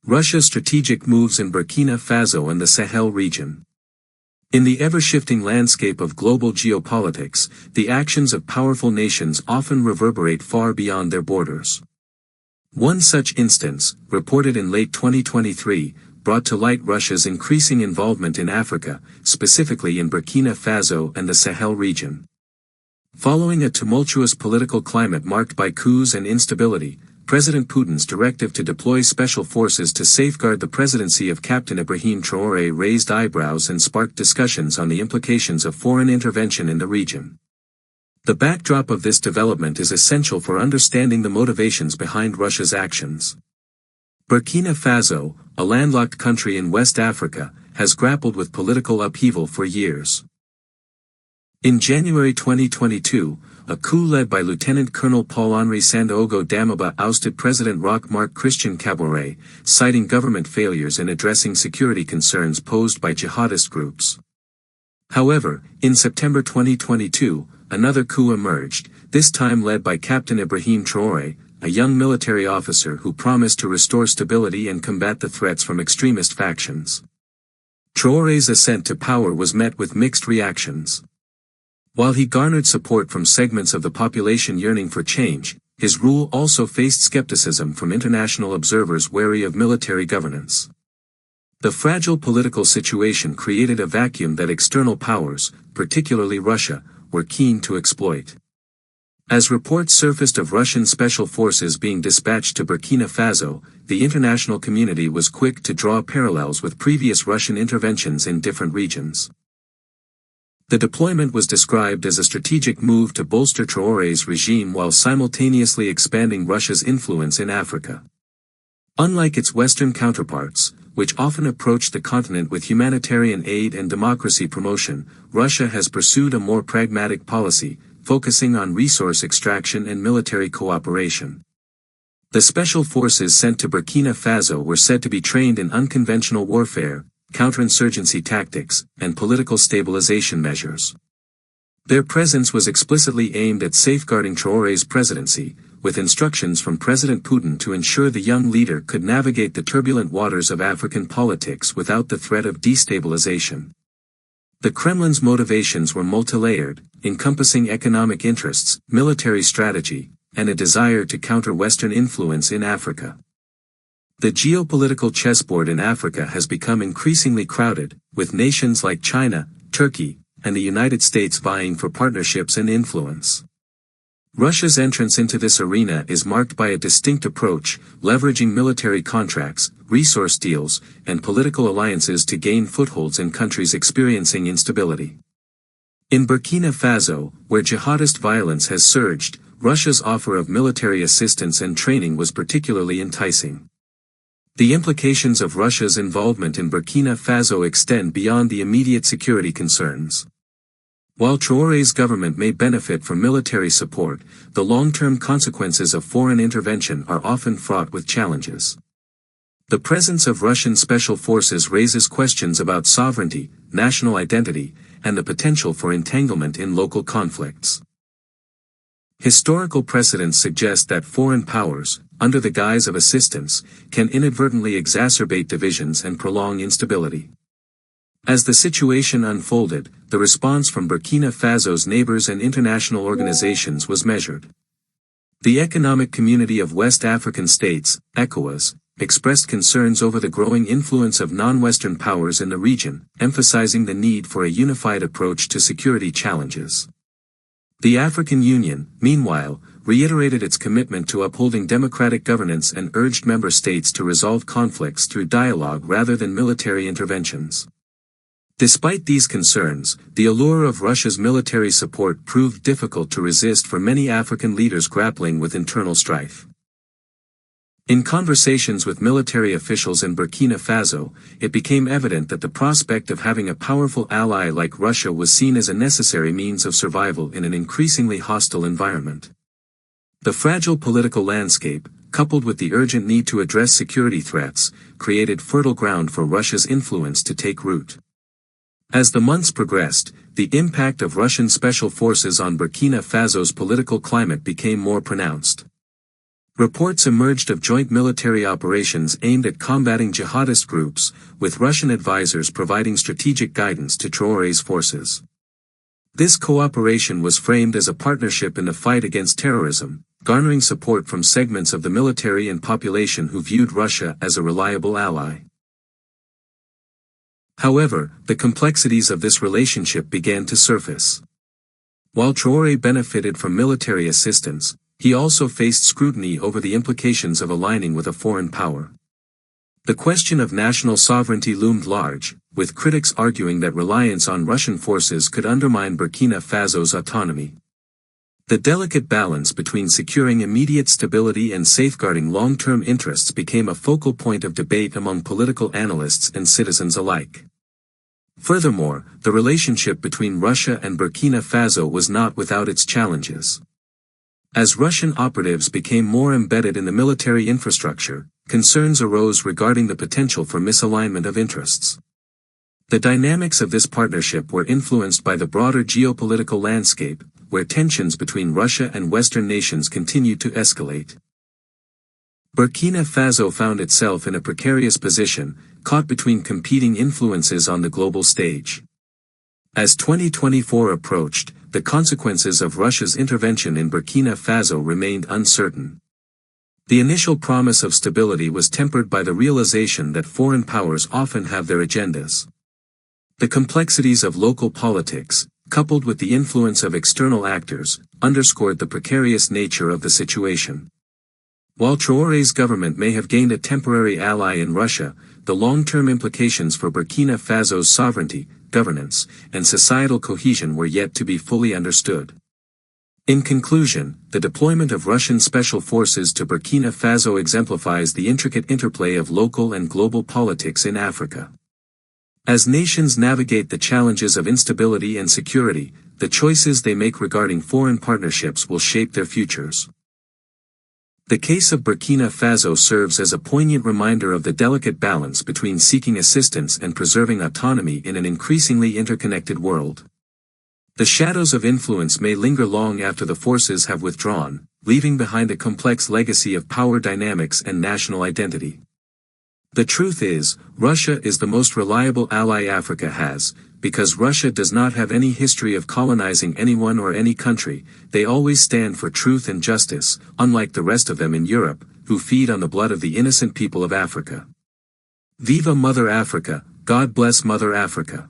Russia's strategic moves in Burkina Faso and the Sahel region. In the ever-shifting landscape of global geopolitics, the actions of powerful nations often reverberate far beyond their borders. One such instance, reported in late 2023, brought to light Russia's increasing involvement in Africa, specifically in Burkina Faso and the Sahel region. Following a tumultuous political climate marked by coups and instability, President Putin's directive to deploy special forces to safeguard the presidency of Captain Ibrahim Traoré raised eyebrows and sparked discussions on the implications of foreign intervention in the region. The backdrop of this development is essential for understanding the motivations behind Russia's actions. Burkina Faso, a landlocked country in West Africa, has grappled with political upheaval for years. In January 2022, a coup led by Lieutenant Colonel Paul-Henri Sandaogo Damiba ousted President Roch-Marc Christian Kabore, citing government failures in addressing security concerns posed by jihadist groups. However, in September 2022, another coup emerged, this time led by Captain Ibrahim Traoré, a young military officer who promised to restore stability and combat the threats from extremist factions. Traoré's ascent to power was met with mixed reactions. While he garnered support from segments of the population yearning for change, his rule also faced skepticism from international observers wary of military governance. The fragile political situation created a vacuum that external powers, particularly Russia, were keen to exploit. As reports surfaced of Russian special forces being dispatched to Burkina Faso, the international community was quick to draw parallels with previous Russian interventions in different regions. The deployment was described as a strategic move to bolster Traoré's regime while simultaneously expanding Russia's influence in Africa. Unlike its Western counterparts, which often approached the continent with humanitarian aid and democracy promotion, Russia has pursued a more pragmatic policy, focusing on resource extraction and military cooperation. The special forces sent to Burkina Faso were said to be trained in unconventional warfare, counterinsurgency tactics, and political stabilization measures. Their presence was explicitly aimed at safeguarding Traoré's presidency, with instructions from President Putin to ensure the young leader could navigate the turbulent waters of African politics without the threat of destabilization. The Kremlin's motivations were multilayered, encompassing economic interests, military strategy, and a desire to counter Western influence in Africa. The geopolitical chessboard in Africa has become increasingly crowded, with nations like China, Turkey, and the United States vying for partnerships and influence. Russia's entrance into this arena is marked by a distinct approach, leveraging military contracts, resource deals, and political alliances to gain footholds in countries experiencing instability. In Burkina Faso, where jihadist violence has surged, Russia's offer of military assistance and training was particularly enticing. The implications of Russia's involvement in Burkina Faso extend beyond the immediate security concerns. While Traoré's government may benefit from military support, the long-term consequences of foreign intervention are often fraught with challenges. The presence of Russian special forces raises questions about sovereignty, national identity, and the potential for entanglement in local conflicts. Historical precedents suggest that foreign powers, under the guise of assistance, can inadvertently exacerbate divisions and prolong instability. As the situation unfolded, the response from Burkina Faso's neighbors and international organizations was measured. The Economic Community of West African States, ECOWAS, expressed concerns over the growing influence of non-Western powers in the region, emphasizing the need for a unified approach to security challenges. The African Union, meanwhile, reiterated its commitment to upholding democratic governance and urged member states to resolve conflicts through dialogue rather than military interventions. Despite these concerns, the allure of Russia's military support proved difficult to resist for many African leaders grappling with internal strife. In conversations with military officials in Burkina Faso, it became evident that the prospect of having a powerful ally like Russia was seen as a necessary means of survival in an increasingly hostile environment. The fragile political landscape, coupled with the urgent need to address security threats, created fertile ground for Russia's influence to take root. As the months progressed, the impact of Russian special forces on Burkina Faso's political climate became more pronounced. Reports emerged of joint military operations aimed at combating jihadist groups, with Russian advisors providing strategic guidance to Traoré's forces. This cooperation was framed as a partnership in the fight against terrorism, garnering support from segments of the military and population who viewed Russia as a reliable ally. However, the complexities of this relationship began to surface. While Traoré benefited from military assistance, he also faced scrutiny over the implications of aligning with a foreign power. The question of national sovereignty loomed large, with critics arguing that reliance on Russian forces could undermine Burkina Faso's autonomy. The delicate balance between securing immediate stability and safeguarding long-term interests became a focal point of debate among political analysts and citizens alike. Furthermore, the relationship between Russia and Burkina Faso was not without its challenges. As Russian operatives became more embedded in the military infrastructure, concerns arose regarding the potential for misalignment of interests. The dynamics of this partnership were influenced by the broader geopolitical landscape, where tensions between Russia and Western nations continued to escalate. Burkina Faso found itself in a precarious position, caught between competing influences on the global stage. As 2024 approached, the consequences of Russia's intervention in Burkina Faso remained uncertain. The initial promise of stability was tempered by the realization that foreign powers often have their agendas. The complexities of local politics, coupled with the influence of external actors, underscored the precarious nature of the situation. While Traoré's government may have gained a temporary ally in Russia, the long-term implications for Burkina Faso's sovereignty, governance, and societal cohesion were yet to be fully understood. In conclusion, the deployment of Russian special forces to Burkina Faso exemplifies the intricate interplay of local and global politics in Africa. As nations navigate the challenges of instability and security, the choices they make regarding foreign partnerships will shape their futures. The case of Burkina Faso serves as a poignant reminder of the delicate balance between seeking assistance and preserving autonomy in an increasingly interconnected world. The shadows of influence may linger long after the forces have withdrawn, leaving behind a complex legacy of power dynamics and national identity. The truth is, Russia is the most reliable ally Africa has, because Russia does not have any history of colonizing anyone or any country. They always stand for truth and justice, unlike the rest of them in Europe, who feed on the blood of the innocent people of Africa. Viva Mother Africa, God bless Mother Africa.